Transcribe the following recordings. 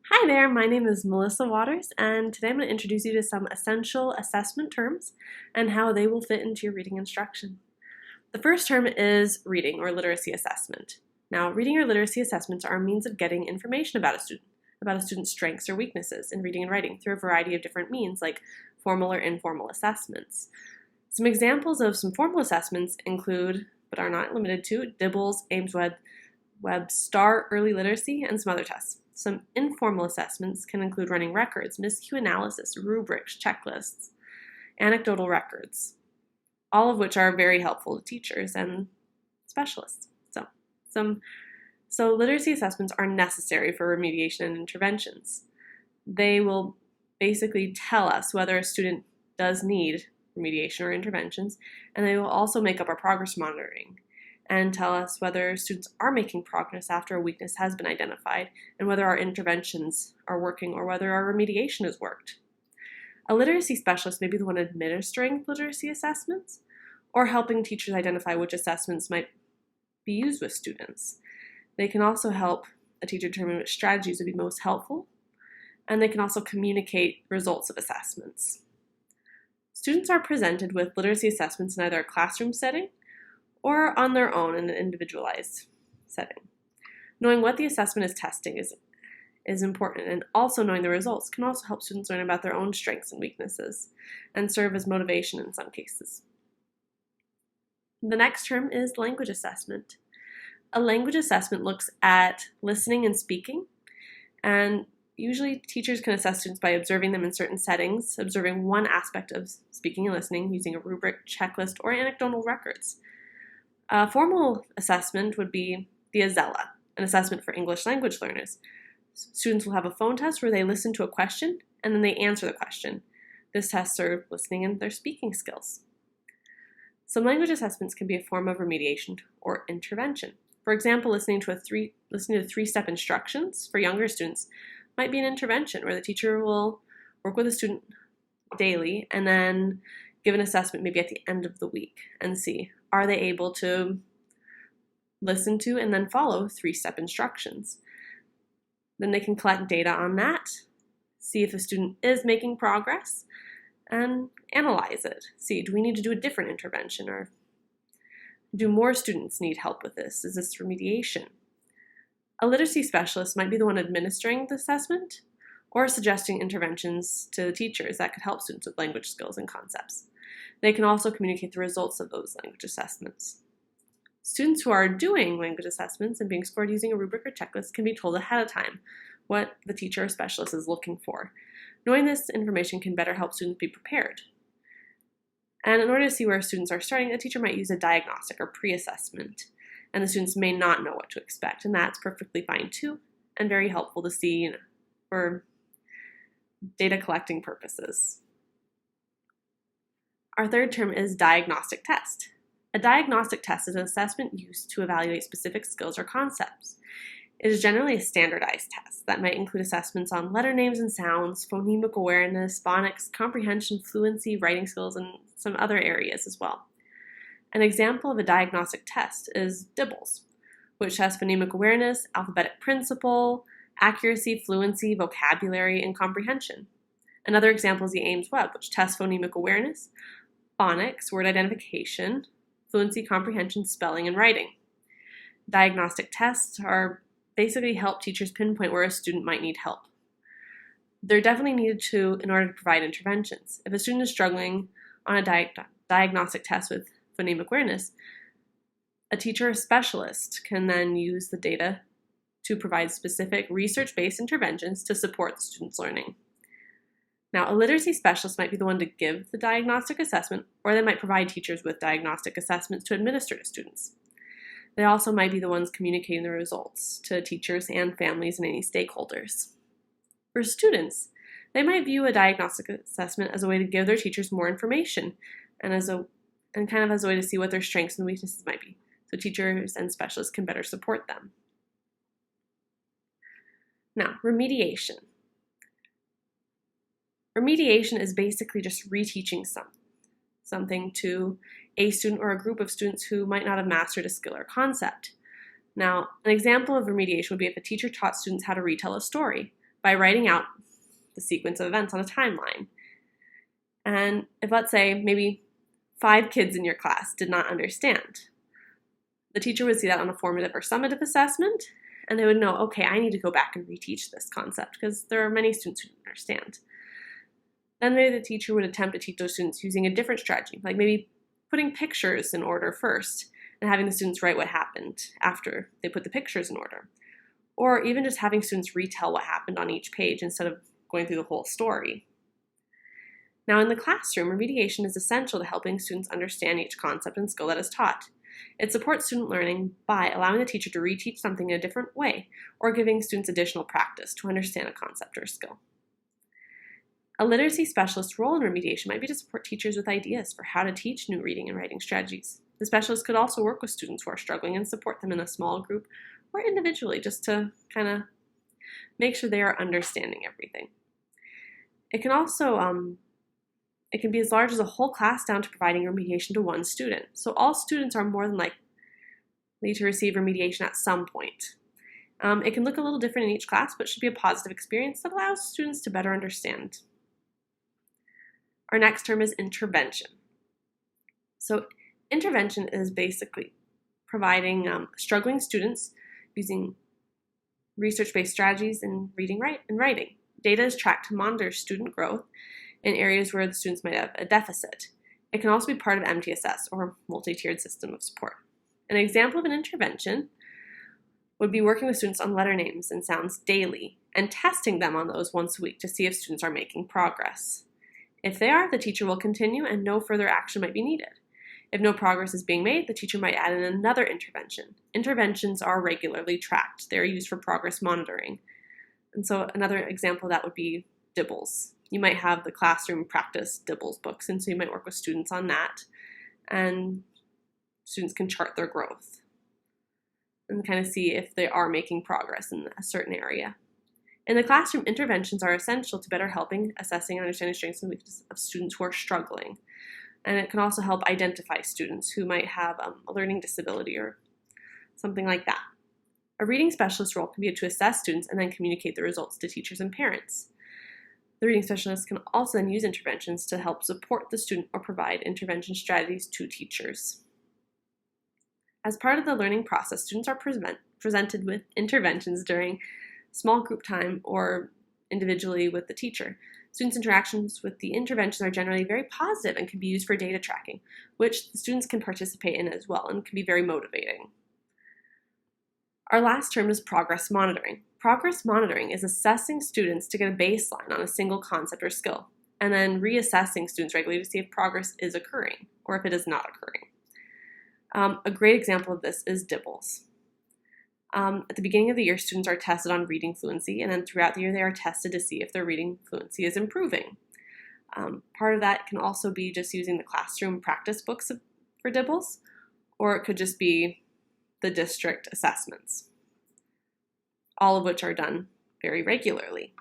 Hi there, my name is Melissa Waters, and today I'm going to introduce you to some essential assessment terms and how they will fit into your reading instruction. The first term is reading or literacy assessment. Now, reading or literacy assessments are a means of getting information about a student's strengths or weaknesses in reading and writing through a variety of different means like formal or informal assessments. Some examples of some formal assessments include, but are not limited to, DIBELS, Ames-Webb, STAR, Early Literacy, and some other tests. Some informal assessments can include running records, miscue analysis, rubrics, checklists, anecdotal records, all of which are very helpful to teachers and specialists. So literacy assessments are necessary for remediation and interventions. They will basically tell us whether a student does need remediation or interventions, and they will also make up our progress monitoring and tell us whether students are making progress after a weakness has been identified and whether our interventions are working or whether our remediation has worked. A literacy specialist may be the one administering literacy assessments or helping teachers identify which assessments might be used with students. They can also help a teacher determine which strategies would be most helpful, and they can also communicate results of assessments. Students are presented with literacy assessments in either a classroom setting or on their own in an individualized setting. Knowing what the assessment is testing is important, and also knowing the results can also help students learn about their own strengths and weaknesses and serve as motivation in some cases. The next term is language assessment. A language assessment looks at listening and speaking, and usually teachers can assess students by observing them in certain settings, observing one aspect of speaking and listening using a rubric, checklist, or anecdotal records. A formal assessment would be the AZELA, an assessment for English language learners. Students will have a phone test where they listen to a question and then they answer the question. This test serves listening and their speaking skills. Some language assessments can be a form of remediation or intervention. For example, listening to three-step instructions for younger students might be an intervention where the teacher will work with a student daily and then give an assessment maybe at the end of the week and see, are they able to listen to and then follow three-step instructions? Then they can collect data on that, see if the student is making progress, and analyze it. See, do we need to do a different intervention, or do more students need help with this? Is this remediation? A literacy specialist might be the one administering the assessment or suggesting interventions to the teachers that could help students with language skills and concepts. They can also communicate the results of those language assessments. Students who are doing language assessments and being scored using a rubric or checklist can be told ahead of time what the teacher or specialist is looking for. Knowing this information can better help students be prepared. And in order to see where students are starting, a teacher might use a diagnostic or pre-assessment, and the students may not know what to expect, and that's perfectly fine too, and very helpful to see for data collecting purposes. Our third term is diagnostic test. A diagnostic test is an assessment used to evaluate specific skills or concepts. It is generally a standardized test that might include assessments on letter names and sounds, phonemic awareness, phonics, comprehension, fluency, writing skills, and some other areas as well. An example of a diagnostic test is DIBELS, which has phonemic awareness, alphabetic principle, accuracy, fluency, vocabulary, and comprehension. Another example is the Ames-Webb, which tests phonemic awareness, phonics, word identification, fluency, comprehension, spelling, and writing. Diagnostic tests are basically help teachers pinpoint where a student might need help. They're definitely needed in order to provide interventions. If a student is struggling on a diagnostic test with phonemic awareness, a teacher or specialist can then use the data to provide specific research-based interventions to support the student's learning. Now, a literacy specialist might be the one to give the diagnostic assessment, or they might provide teachers with diagnostic assessments to administer to students. They also might be the ones communicating the results to teachers and families and any stakeholders. For students, they might view a diagnostic assessment as a way to give their teachers more information and as a way to see what their strengths and weaknesses might be, so teachers and specialists can better support them. Now, remediation. Remediation is basically just reteaching something to a student or a group of students who might not have mastered a skill or concept. Now, an example of remediation would be if a teacher taught students how to retell a story, by writing out the sequence of events on a timeline. And if, let's say, maybe 5 kids in your class did not understand, the teacher would see that on a formative or summative assessment, and they would know, okay, I need to go back and reteach this concept because there are many students who don't understand. Then maybe the teacher would attempt to teach those students using a different strategy, like maybe putting pictures in order first and having the students write what happened after they put the pictures in order. Or even just having students retell what happened on each page instead of going through the whole story. Now, in the classroom, remediation is essential to helping students understand each concept and skill that is taught. It supports student learning by allowing the teacher to reteach something in a different way or giving students additional practice to understand a concept or skill. A literacy specialist's role in remediation might be to support teachers with ideas for how to teach new reading and writing strategies. The specialist could also work with students who are struggling and support them in a small group or individually just to kind of make sure they are understanding everything. It can also it can be as large as a whole class down to providing remediation to one student. So all students are more than likely to receive remediation at some point. It can look a little different in each class, but should be a positive experience that allows students to better understand. Our next term is intervention. So intervention is basically providing struggling students using research-based strategies in reading and writing. Data is tracked to monitor student growth in areas where the students might have a deficit. It can also be part of MTSS, or multi-tiered system of support. An example of an intervention would be working with students on letter names and sounds daily and testing them on those once a week to see if students are making progress. If they are, the teacher will continue and no further action might be needed. If no progress is being made, the teacher might add in another intervention. Interventions are regularly tracked. They are used for progress monitoring. And so another example of that would be DIBBLES. You might have the classroom practice DIBBLES books, and so you might work with students on that, and students can chart their growth and kind of see if they are making progress in a certain area. In the classroom, interventions are essential to better helping, assessing, and understanding strengths and weaknesses of students who are struggling. And it can also help identify students who might have a learning disability or something like that. A reading specialist role can be to assess students and then communicate the results to teachers and parents. The reading specialist can also then use interventions to help support the student or provide intervention strategies to teachers. As part of the learning process, students are presented with interventions during small group time or individually with the teacher. Students' interactions with the interventions are generally very positive and can be used for data tracking, which the students can participate in as well and can be very motivating. Our last term is progress monitoring. Progress monitoring is assessing students to get a baseline on a single concept or skill, and then reassessing students regularly to see if progress is occurring or if it is not occurring. A great example of this is DIBBLES. At the beginning of the year, students are tested on reading fluency, and then throughout the year they are tested to see if their reading fluency is improving. Part of that can also be just using the classroom practice books for DIBBLES, or it could just be the district assessments, all of which are done very regularly.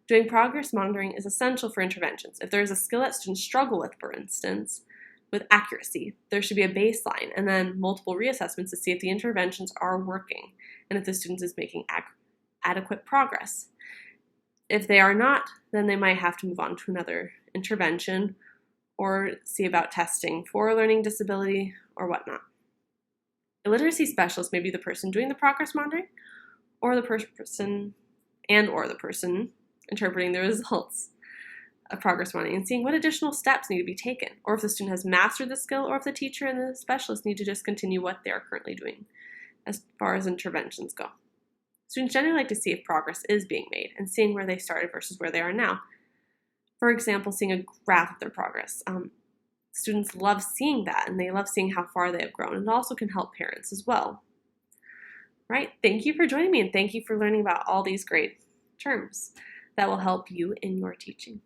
Doing progress monitoring is essential for interventions. If there is a skill that students struggle with, for instance, with accuracy, there should be a baseline and then multiple reassessments to see if the interventions are working and if the student is making adequate progress. If they are not, then they might have to move on to another intervention or see about testing for a learning disability or whatnot. A literacy specialist may be the person doing the progress monitoring or the person interpreting the results of progress monitoring and seeing what additional steps need to be taken, or if the student has mastered the skill, or if the teacher and the specialist need to just continue what they are currently doing as far as interventions go. Students generally like to see if progress is being made and seeing where they started versus where they are now. For example, seeing a graph of their progress. Students love seeing that, and they love seeing how far they have grown, and it also can help parents as well. Right? Thank you for joining me, and thank you for learning about all these great terms that will help you in your teaching.